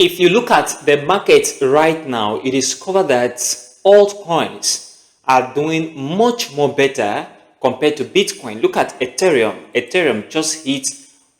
If you look at the market right now, you discover that altcoins are doing much more better compared to Bitcoin. Look at Ethereum. Ethereum just hit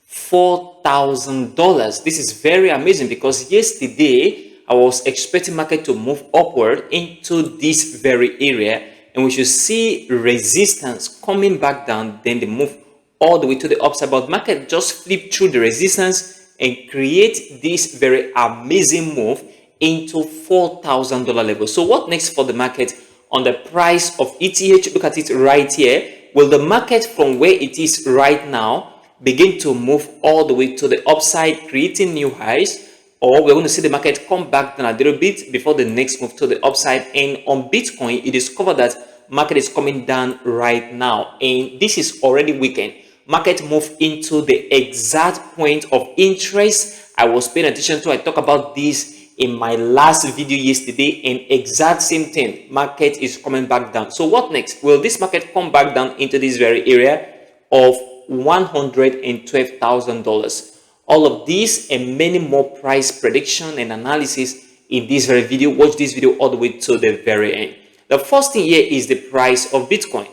$4,000. This is very amazing because yesterday I was expecting market to move upward into this very area, and we should see resistance coming back down, then they move all the way to the upside. But market just flipped through the resistance and create this very amazing move into $4,000 level. So what next for the market on the price of ETH? Look at it right here. Will the market from where it is right now begin to move all the way to the upside, creating new highs? Or we're going to see the market come back down a little bit before the next move to the upside? And on Bitcoin, you discover that market is coming down right now, and this is already weakened. Market move into the exact point of interest I was paying attention to. I talked about this in my last video yesterday, and exact same thing. Market is coming back down. So what next? Will this market come back down into this very area of $112,000? All of this and many more price prediction and analysis in this very video. Watch this video all the way to the very end. The first thing here is the price of Bitcoin.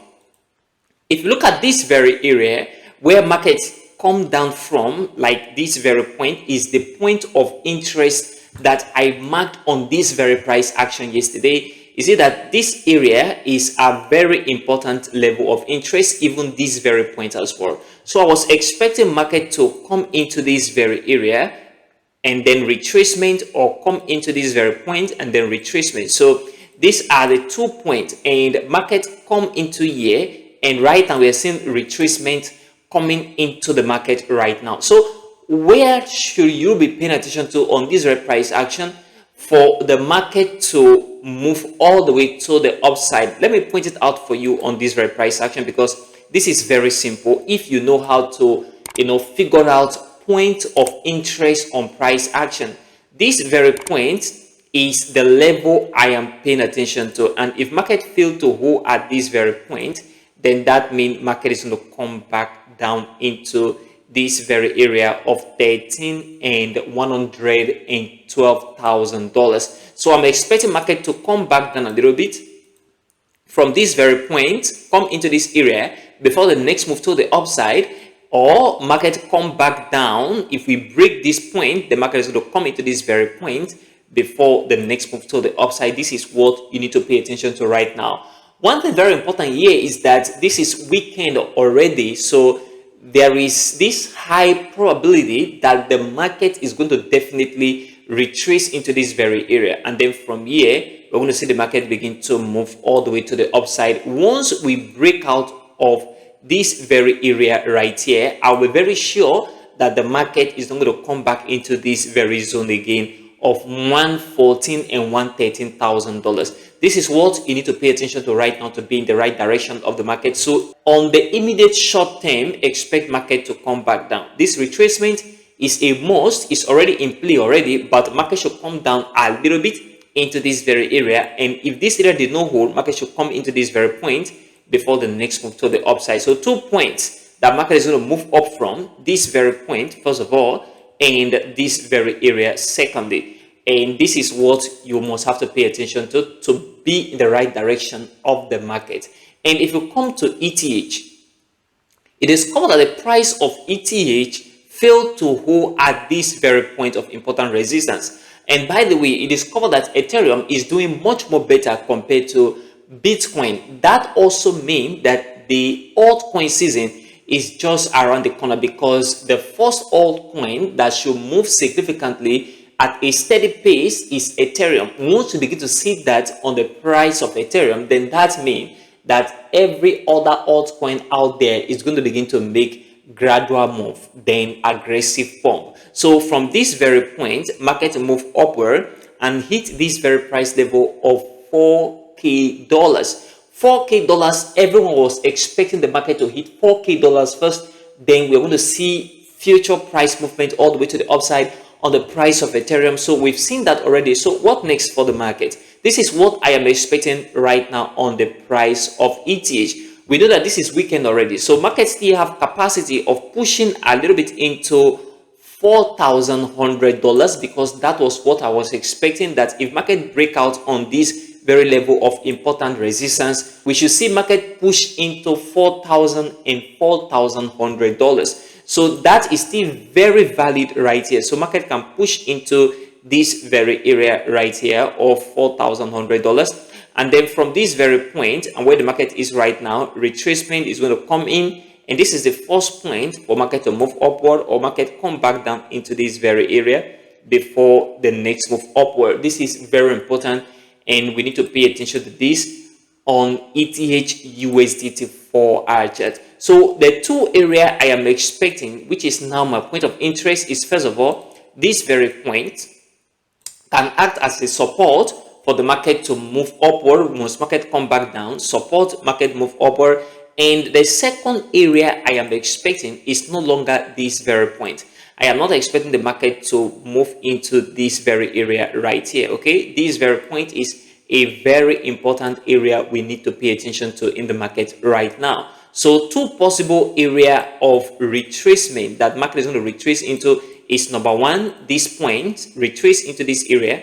If you look at this very area where markets come down from, like this very point, is the point of interest that I marked on this very price action yesterday. You see that this area is a very important level of interest, even this very point as well. So I was expecting market to come into this very area and then retracement, or come into this very point and then retracement. So these are the 2 points, and market come into here, and right now we are seeing retracement coming into the market right now. So where should you be paying attention to on this red price action for the market to move all the way to the upside? Let me point it out for you on this red price action, because this is very simple if you know how to figure out point of interest on price action. This very point is the level I am paying attention to, and if market fail to hold at this very point, then that means market is going to come back down into this very area of $13,112,000. So I'm expecting market to come back down a little bit from this very point, come into this area before the next move to the upside, or market come back down. If we break this point, the market is going to come into this very point before the next move to the upside. This is what you need to pay attention to right now. One thing very important here is that this is weekend already, so there is this high probability that the market is going to definitely retrace into this very area, and then from here we're going to see the market begin to move all the way to the upside. Once we break out of this very area right here, I'll be very sure that the market is not going to come back into this very zone again of $114,000 and $113,000. This is what you need to pay attention to right now to be in the right direction of the market. So on the immediate short term, expect market to come back down. This retracement is a must. It's already in play already, but market should come down a little bit into this very area, and if this area did not hold, market should come into this very point before the next move to the upside. So 2 points that market is going to move up from: this very point first of all, and this very area secondly. And this is what you must have to pay attention to be in the right direction of the market. And if you come to ETH, it is discovered that the price of ETH failed to hold at this very point of important resistance. And by the way, it is discovered that Ethereum is doing much more better compared to Bitcoin. That also means that the altcoin season is just around the corner, because the first altcoin that should move significantly at a steady pace is Ethereum. Once you begin to see that on the price of Ethereum, then that means that every other altcoin out there is going to begin to make gradual move, then aggressive pump. So from this very point, market move upward and hit this very price level of $4K. $4K, everyone was expecting the market to hit $4K first, then we're going to see future price movement all the way to the upside on the price of Ethereum. So we've seen that already. So what next for the market? This is what I am expecting right now on the price of ETH. We know that this is weekend already, so markets still have capacity of pushing a little bit into $4,100, because that was what I was expecting, that if market break out on this very level of important resistance, we should see market push into $4,000 and $4,100. So that is still very valid right here. So market can push into this very area right here of $4,100, and then from this very point and where the market is right now, retracement is going to come in, and this is the first point for market to move upward or market come back down into this very area before the next move upward. This is very important, and we need to pay attention to this on ETH/USDT 4-hour chart. So the two area I am expecting, which is now my point of interest, is first of all, this very point can act as a support for the market to move upward. Once market come back down, support, market move upward. And the second area I am expecting is no longer this very point. I am not expecting the market to move into this very area right here. Okay, this very point is a very important area we need to pay attention to in the market right now. So two possible area of retracement that market is going to retrace into is number one, this point, retrace into this area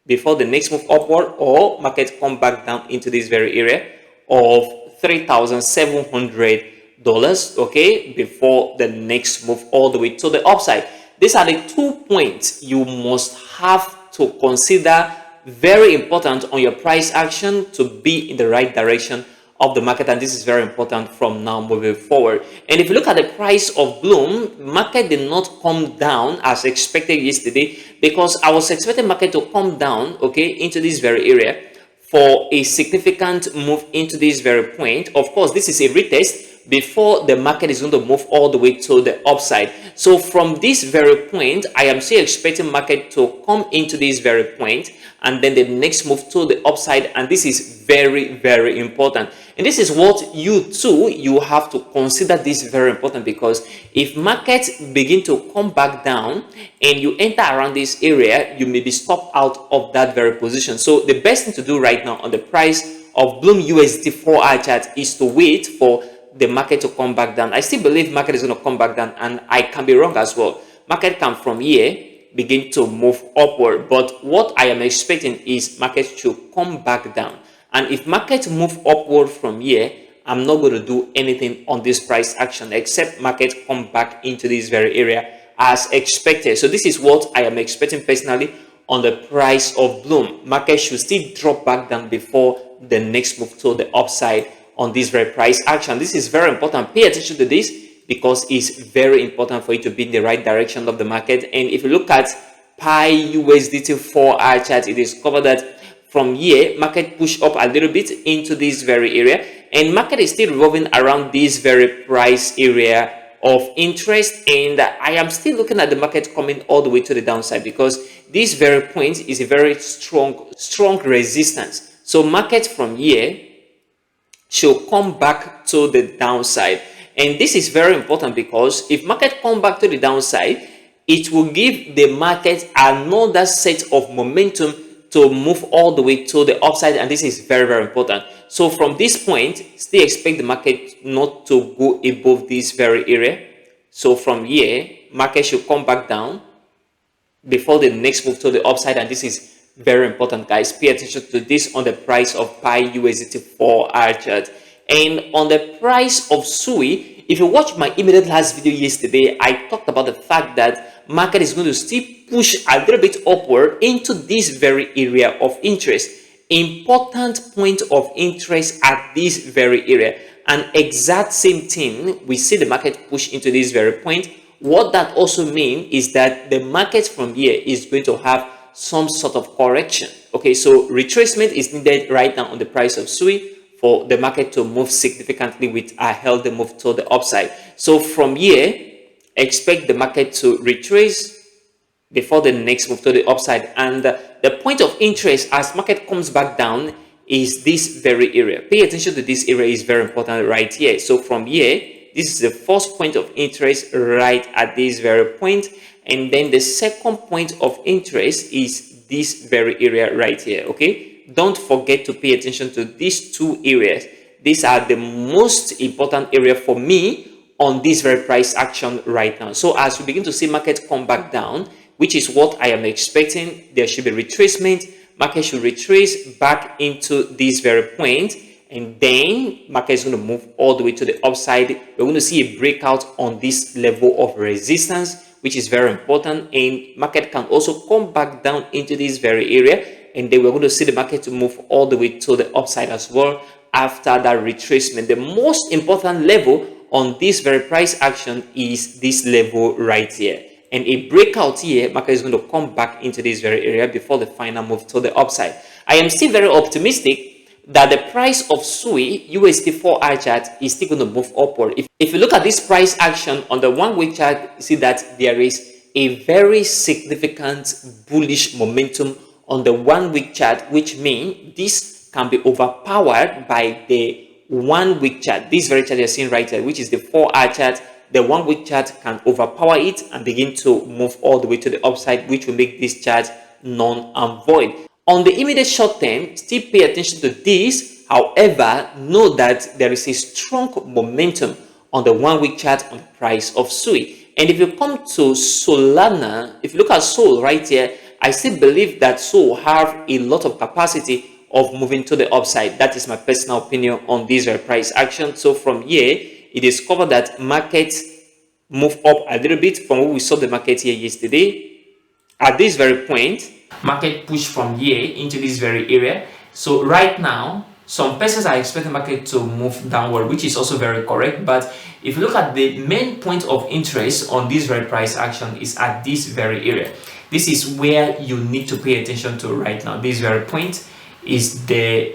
before the next move upward, or market come back down into this very area of $3,700, okay, before the next move all the way to the upside. These are the 2 points you must have to consider, very important on your price action to be in the right direction of the market, and this is very important from now moving forward. And if you look at the price of Blum, market did not come down as expected yesterday, because I was expecting market to come down, okay, into this very area for a significant move into this very point. Of course, this is a retest before the market is going to move all the way to the upside. So from this very point, I am still expecting market to come into this very point and then the next move to the upside, and this is very, very important. And this is what you have to consider. This very important, because if markets begin to come back down and you enter around this area, you may be stopped out of that very position. So the best thing to do right now on the price of Blum USD 4-hour chart is to wait for the market to come back down. I still believe market is going to come back down, and I can be wrong as well. Market can from here begin to move upward, but what I am expecting is market should come back down. And if market move upward from here, I'm not going to do anything on this price action except market come back into this very area as expected. So this is what I am expecting personally on the price of Blum. Market should still drop back down before the next move to the upside on this very price action. This is very important. Pay attention to this, because it's very important for you to be in the right direction of the market. And if you look at BTCUSDT 4-hour chart, it is covered that from here market push up a little bit into this very area, and market is still revolving around this very price area of interest. And I am still looking at the market coming all the way to the downside, because this very point is a very strong resistance. So market from here should come back to the downside, and this is very important, because if market come back to the downside, it will give the market another set of momentum to move all the way to the upside, and this is very, very important. So from this point, still expect the market not to go above this very area. So from here, market should come back down before the next move to the upside, and this is very important, guys. Pay attention to this on the price of BTCUSDT 4-hour chart. And on the price of SUI, if you watch my immediate last video yesterday, I talked about the fact that market is going to still push a little bit upward into this very area of interest. Important point of interest at this very area. And exact same thing, we see the market push into this very point. What that also means is that the market from here is going to have some sort of correction. Okay, so retracement is needed right now on the price of SUI for the market to move significantly with a healthy move to the upside. So from here, expect the market to retrace before the next move to the upside. And the point of interest as market comes back down is this very area. Pay attention to this area, is very important right here. So from here, this is the first point of interest right at this very point. And then the second point of interest is this very area right here. Okay, don't forget to pay attention to these two areas. These are the most important area for me on this very price action right now. So as we begin to see market come back down, which is what I am expecting, there should be retracement. Market should retrace back into this very point, and then market is going to move all the way to the upside. We're going to see a breakout on this level of resistance, which is very important, and market can also come back down into this very area, and then we're going to see the market to move all the way to the upside as well after that retracement. The most important level on this very price action is this level right here, and a breakout here, market is going to come back into this very area before the final move to the upside. I am still very optimistic that the price of SUI USD 4-hour chart is still going to move upward. If you look at this price action on the 1-week chart, you see that there is a very significant bullish momentum on the 1-week chart, which means this can be overpowered by the 1-week chart. This very chart you're seeing right here, which is the 4-hour chart. The 1-week chart can overpower it and begin to move all the way to the upside, which will make this chart null and void. On the immediate short term, still pay attention to this. However, know that there is a strong momentum on the 1-week chart on the price of SUI. And if you come to Solana, if you look at Sol right here, I still believe that Sol have a lot of capacity of moving to the upside. That is my personal opinion on this price action. So from here, it is covered that markets move up a little bit from what we saw the market here yesterday. At this very point, market push from here into this very area. So right now, some persons are expecting market to move downward, which is also very correct. But if you look at the main point of interest on this very price action is at this very area. This is where you need to pay attention to right now. This very point is the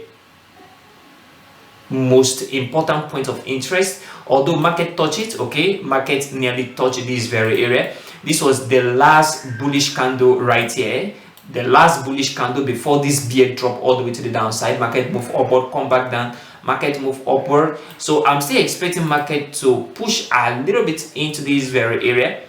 most important point of interest. Although market touch it, okay, market nearly touched this very area. This was the last bullish candle right here, the last bullish candle before this bear drop all the way to the downside. Market move upward, come back down, market move upward. So I'm still expecting market to push a little bit into this very area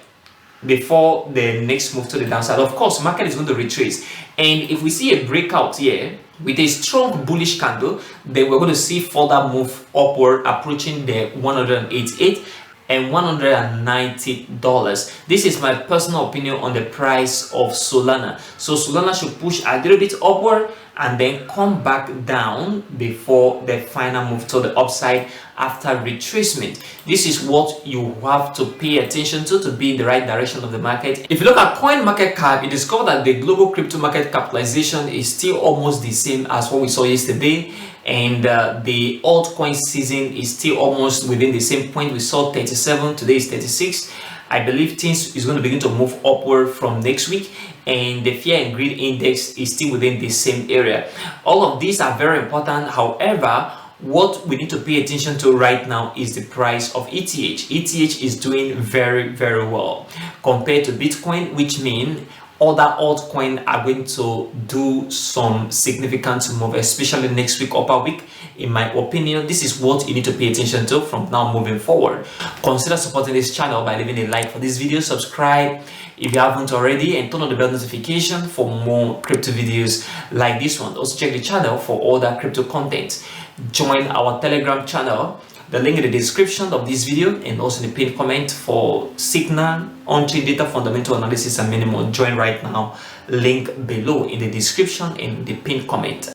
before the next move to the downside. Of course, market is going to retrace, and if we see a breakout here with a strong bullish candle, then we're going to see further move upward, approaching the 188 and $190. This is my personal opinion on the price of Solana. So Solana should push a little bit upward and then come back down before the final move to the upside after retracement. This is what you have to pay attention to be in the right direction of the market. If you look at coin market cap, you discover that the global crypto market capitalization is still almost the same as what we saw yesterday, and the altcoin season is still almost within the same point. We saw 37, today is 36. I believe things is going to begin to move upward from next week, and the fear and greed index is still within the same area. All of these are very important. However, what we need to pay attention to right now is the price of ETH. ETH is doing very, very well compared to Bitcoin, which means other altcoins are going to do some significant move, especially next week, upper week. In my opinion, this is what you need to pay attention to from now moving forward. Consider supporting this channel by leaving a like for this video, subscribe if you haven't already, and turn on the bell notification for more crypto videos like this one. Also check the channel for other crypto content. Join our Telegram channel, the link in the description of this video, and also in the pinned comment for Signal, on-chain data, fundamental analysis, and many more. Join right now, link below in the description and the pinned comment.